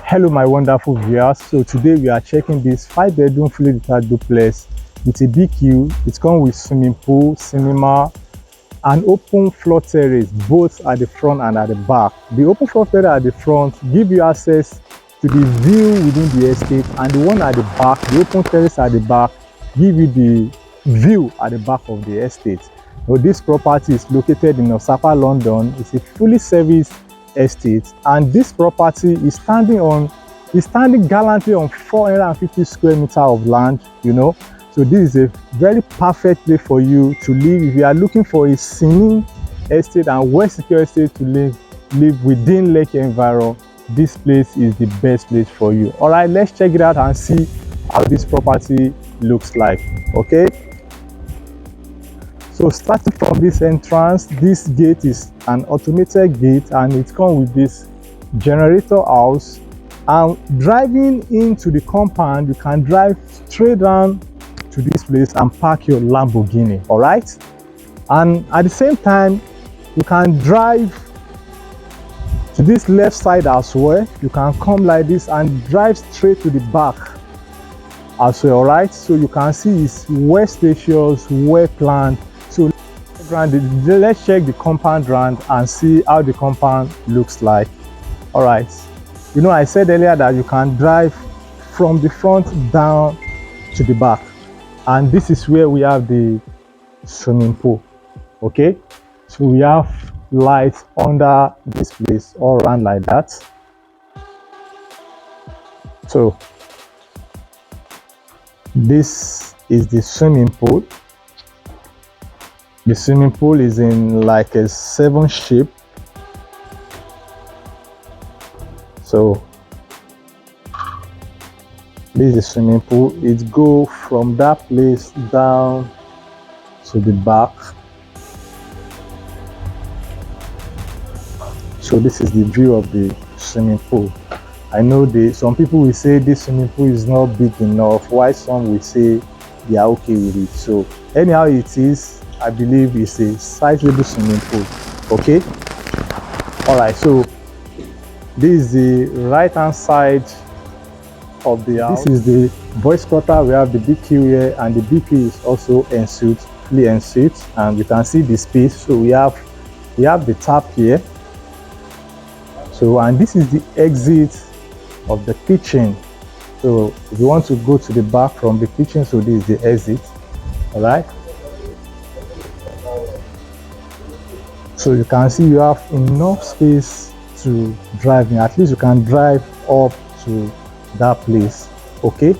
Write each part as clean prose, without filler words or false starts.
Hello my wonderful viewers. So today we are checking this 5-bedroom fully detached duplex with a BQ. It comes with swimming pool, cinema, and open floor terrace both at the front and at the back. The open floor terrace at the front give you access to the view within the estate, and the one at the back, the open terrace at the back, give you the view at the back of the estate. Now, this property is located in Osapa, London. It's a fully serviced estate, and this property is standing gallantly on 450 square meters of land, so this is a very perfect place for you to live if you are looking for a serene estate and well secure estate to live within Lake Enviro. This place is the best place for you. All right, let's check it out and see how this property looks like. Okay, so starting from this entrance, this gate is an automated gate, and it comes with this generator house. And driving into the compound, you can drive straight down to this place and park your Lamborghini. All right, and at the same time, you can drive to this left side as well. You can come like this and drive straight to the back as well. All right, so you can see it's well spacious, well planned. So let's check the compound round and see how the compound looks like. All right, I said earlier that you can drive from the front down to the back, and this is where we have the swimming pool. Okay, so we have lights under this place all around like that. So this is the swimming pool. The swimming pool is in like a 7 shape. So this is the swimming pool. It goes from that place down to the back. So this is the view of the swimming pool. I know some people will say this swimming pool is not big enough, while some will say they are okay with it. So anyhow it is, I believe it's a sizable swimming pool. Okay, all right, so this is the right hand side of the house. This is the voice quarter. We have the BQ here, and the BQ is also ensuite, fully ensuite, and you can see the space. So we have the tap here. So, and this is the exit of the kitchen. So if you want to go to the back from the kitchen, so this is the exit. All right, so you can see you have enough space to drive in. At least you can drive up to that place. Okay,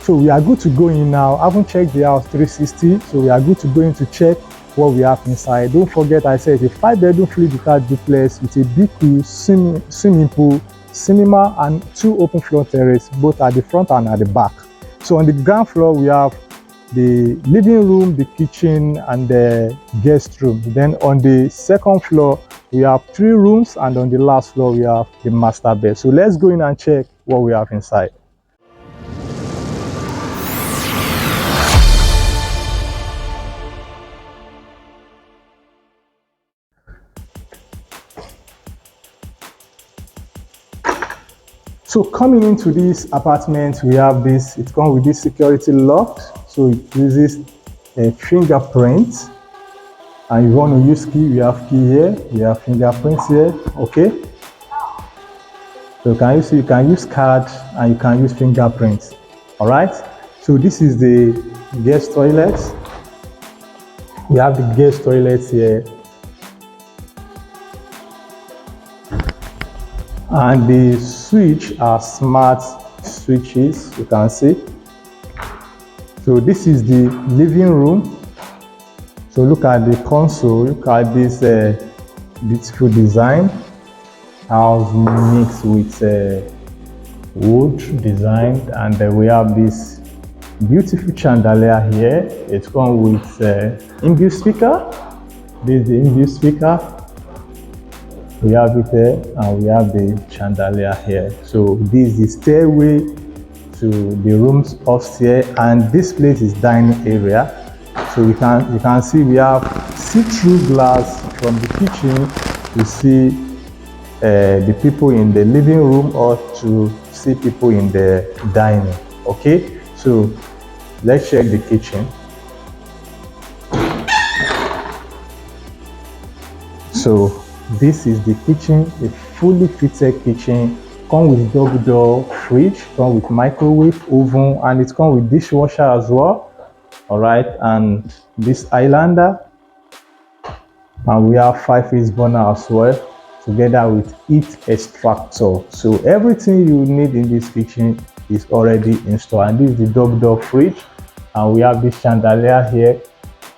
so we are good to go in now. I haven't checked the house 360, so we are good to go in to check what we have inside. Don't forget, I said it's a 5-bedroom fully detached duplex with a BQ, swimming pool, cinema, and 2 open floor terrace both at the front and at the back. So on the ground floor we have the living room, the kitchen, and the guest room. Then on the second floor we have 3 rooms, and on the last floor we have the master bed. So let's go in and check what we have inside. So coming into this apartment, we have this, it comes with this security lock. So it uses a fingerprint, and you want to use key, we have key here, we have fingerprints here. Okay, so you can use card and you can use fingerprints. All right, so this is the guest toilet. We have the guest toilet here, and the switch are smart switches, you can see. So this is the living room. So look at the console, look at this beautiful design, house mixed with wood design, and we have this beautiful chandelier here. It comes with in-built speaker. This is the in-built speaker. We have it here, and we have the chandelier here. So this is the stairway to the rooms upstairs, and this place is dining area. So you can see we have see-through glass from the kitchen. You see the people in the living room or to see people in the dining. Okay, so let's check the kitchen. So this is the kitchen, a fully fitted kitchen. Come with double door fridge, come with microwave, oven, and it comes with dishwasher as well. All right, and this islander, and we have 5-phase burner as well, together with heat extractor. So everything you need in this kitchen is already installed. And this is the double door fridge, and we have this chandelier here.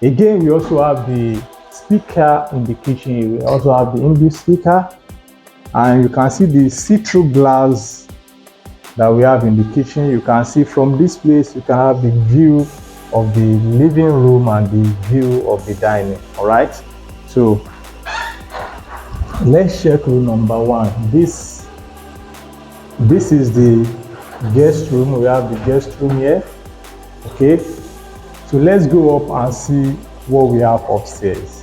Again, we also have the speaker in the kitchen. We also have the inbuilt speaker, and you can see the see-through glass that we have in the kitchen. You can see from this place you can have the view of the living room and the view of the dining. All right, so let's check room number 1. This is the guest room. We have the guest room here. Okay, so let's go up and see what we have upstairs.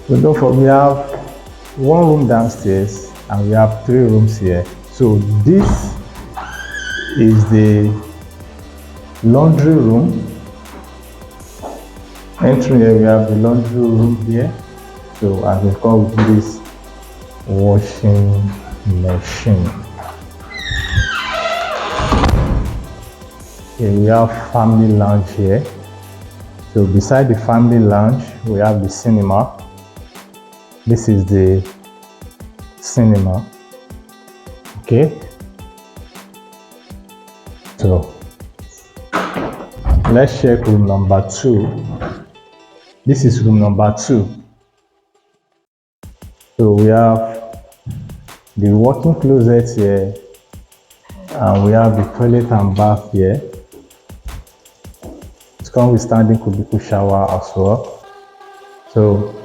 So don't forget, we have 1 room downstairs and we have 3 rooms here. So this is the laundry room. Entering here, we have the laundry room here. So as we come with this washing machine. Here we have family lounge here. So beside the family lounge, we have the cinema. This is the cinema. Okay, so let's check room number 2. This is room number 2. So we have the walk-in closet here, and we have the toilet and bath here. It comes with standing cubicle shower as well. So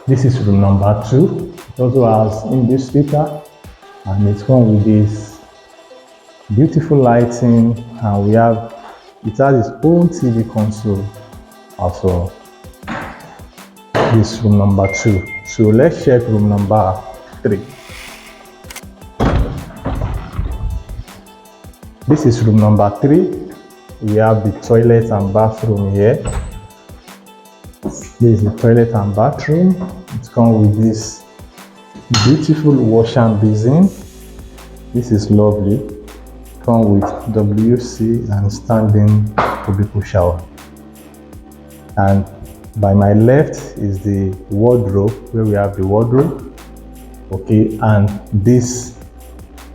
this is room number 2. It also has inbuilt speaker, and it comes with this beautiful lighting, and it has its own TV console as well. This is room number 2. So let's check room number 3. This is room number 3. We have the toilet and bathroom here. This is the toilet and bathroom. It comes with this beautiful wash and basin. This is lovely. It comes with WC and standing cubicle shower. And by my left is the wardrobe, where we have the wardrobe. Okay, and this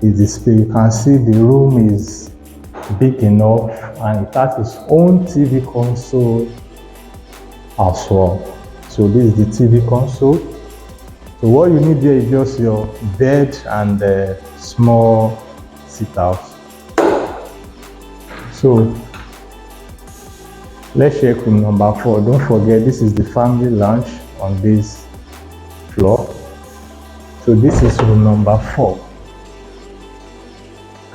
is the space. You can see the room is big enough, and it has its own TV console as well. So this is the TV console. So what you need here is just your bed and a small sit out. So let's check room number 4. Don't forget, this is the family lounge on this floor. So this is room number 4.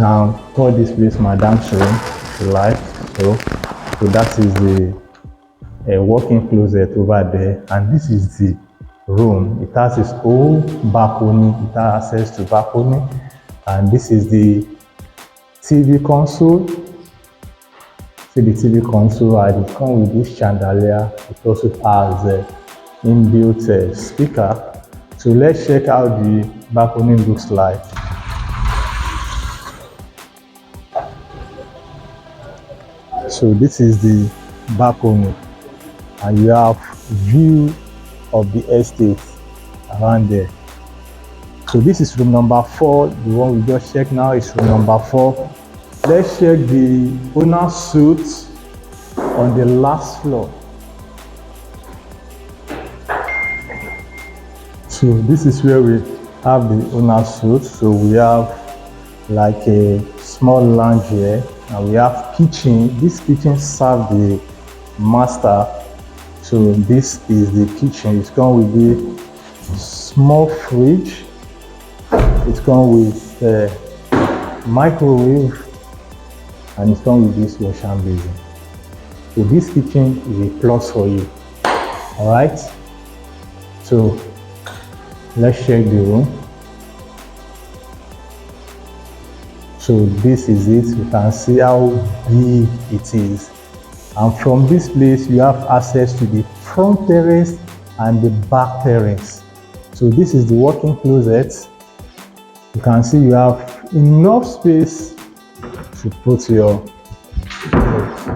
Now call this place Madam's room if you like. So that is the walk-in closet over there, and this is the room. It has its own balcony. It has access to balcony, and this is the TV console. See the TV console, and it comes with this chandelier. It also has an inbuilt speaker. So let's check how the balcony looks like. So this is the balcony, and you have view of the estate around there. So this is room number 4. The one we just checked now is room number 4. Let's check the owner's suite on the last floor. So this is where we have the owner's suite. So we have like a small lounge here, and we have kitchen. This kitchen serves the master. So this is the kitchen. It's come with the small fridge. It comes with microwave, and it comes with this wash and basin. So this kitchen is a plus for you. All right. So let's check the room. So this is it. You can see how big it is. And from this place, you have access to the front terrace and the back terrace. So this is the walk-in closet. You can see you have enough space to put your clothes.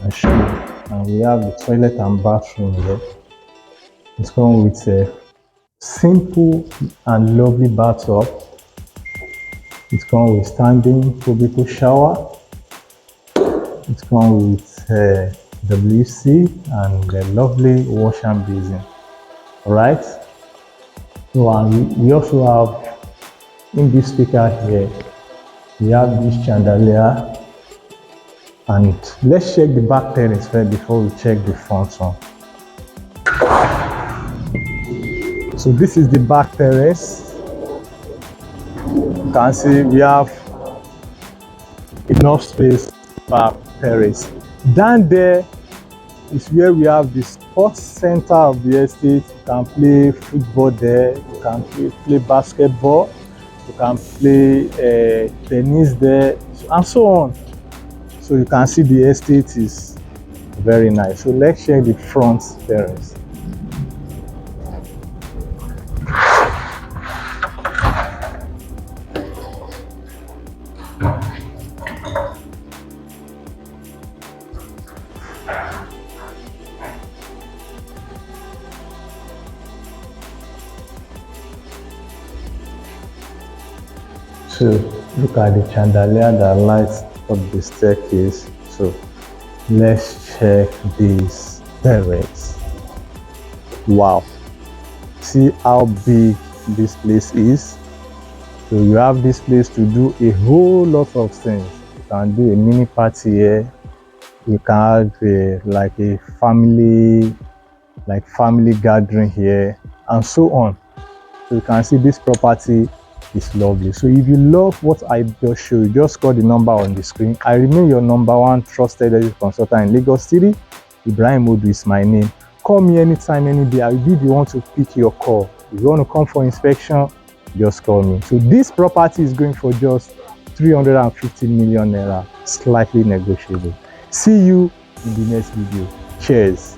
And show you. And we have the toilet and bathroom here. It comes with a simple and lovely bathtub. It comes with standing cubicle shower. It comes with WC and a lovely wash and basin. Alright. So and we also have in this speaker here, we have this chandelier. And let's check the back terrace first before we check the front one. So this is the back terrace. You can see we have enough space back terrace. Down there is where we have the sports center of the estate. You can play football there, you can play basketball, you can play tennis there, and so on. So you can see the estate is very nice. So let's check the front terrace. So look at the chandelier that lights up the staircase. So let's check this terrace. Wow, see how big this place is. So you have this place to do a whole lot of things. You can do a mini party here. You can have like a family gathering here, and so on. So you can see this property is lovely. So if you love what I just showed you, just call the number on the screen. I remain your #1 trusted estate consultant in Lagos City. Ibrahim Odu is my name. Call me anytime, any day. I will be the one to pick your call. If you want to come for inspection, just call me. So this property is going for just 350 million naira, slightly negotiable. See you in the next video. Cheers.